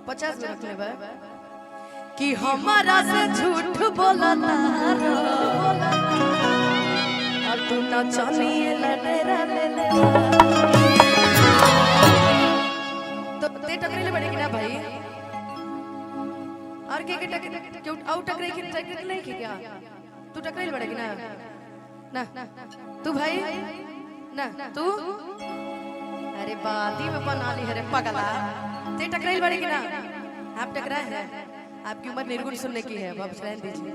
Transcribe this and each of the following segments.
50 रख ले बा कि हमारा से झूठ बोला और तू ना चलिए लडेरा ले ले तो ते टकरेले बड़े कि ना भाई और के क्यों आउट टकरे की टकरे नहीं की क्या तू टकरेले बड़े कि ना तू भाई ना तू अरे बाती में बना ली है पगला ते टकरेले बड़े कि ना आप टकराए हैं आपकी उम्र निर्गुण सुनने की है वापस रहने दीजिए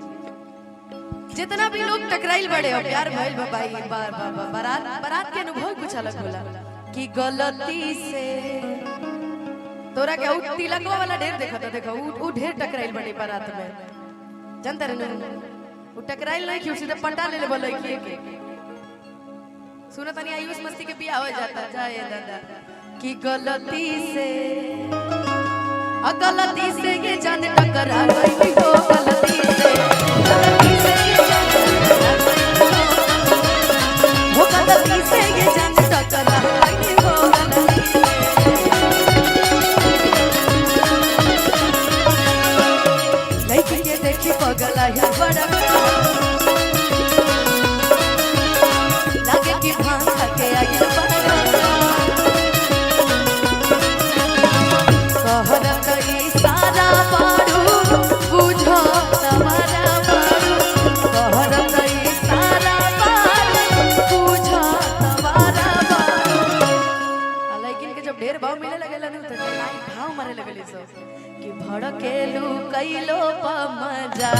जितना भी लोग टकराइल बड़े हो प्यार भइल भाई बारात के अनुभव कुछ अलग होला कि गलती से तोरा के तिलक वाला ढेर देखा था देखो उ ढेर टकराइल बड़े बारात में जानता रे उ टकराइल नहीं कि सीधे पटा ले बोले कि सुनो तनी आयुष मस्ती के बियाह हो जाता जाए दादा कि गलती से ये जान टकरा गई हो गलती से ये जान वो गलती से ये जान टकरा गई हो गलती लेकिन ये देखी पगला है बड़ा लगे कि भांग के आई बड़ा कि भड़केलू कैलो मजा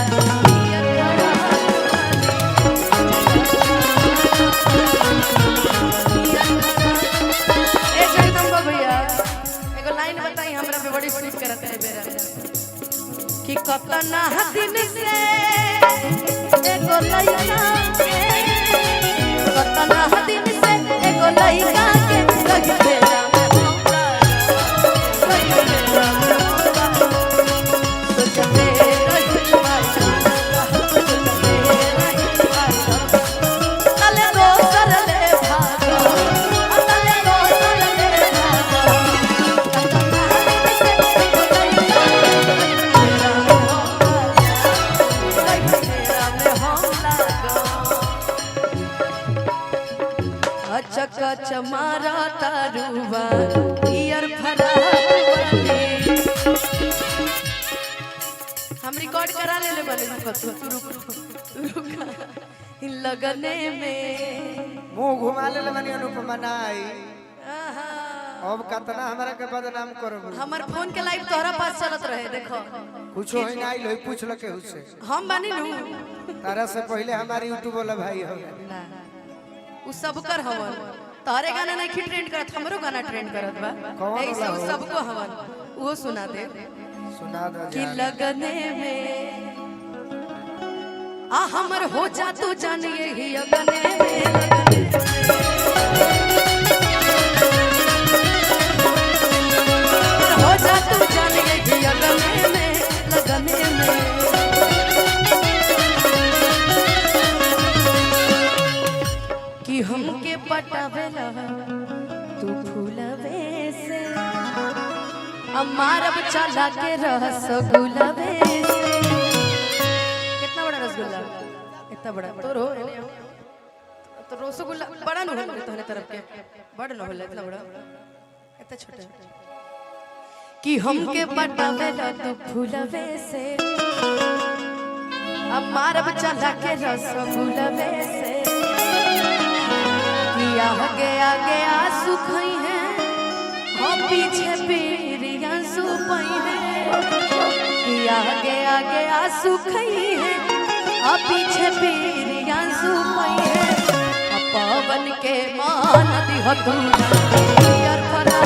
भैया एगो लाइन बताई हमरा पे बड़ी सूट करते है बेरा कि कतना दिन से एगो लइका कतना दिन से एगो लइका के लगी बेरा चमारा तारुवा ईयर फरा हम रिकॉर्ड करा ले बने लगने में मुंह घुमा ले बनी अनुपमा नाई अब कतना हमरा के बदनाम करो हमर फोन के लाइव तोहरा पास चलत रहे देखो कुछ होई ना आइल होई पूछ ल के हुसे हम बानी नु तारा से पहले हमारी यूट्यूब वाला भाई हो ना उ सब कर हवन तोहरे गाना नहीं ट्रेंड करत हमरो गाना ट्रेंड करत बा ऐसे उ सबको हवन वो सुना दे कि लगने में आ हमर हो जा तू जान यही लगने में हो जा तू जान यही लगने में कि हमके पटावेला तू फूलवे से अमारब चला के रसगुल्लवे से कितना बड़ा रसगुल्ला इतना बड़ा तो रसगुल्ला बड़ा न हो तोहरे तरफ के बड़ा न होला इतना बड़ा इतना छोटा कि हमके पटावेला तू फूलवे से अमारब चला के रसगुल्लवे से आगे आगे आंसू खाई हैं हम पीछे पीरिया सुपाई हैं आगे आगे आंसू खाई हैं हम पीछे पीरिया सुपाई हैं पवन के मान दी हो तू यार फरा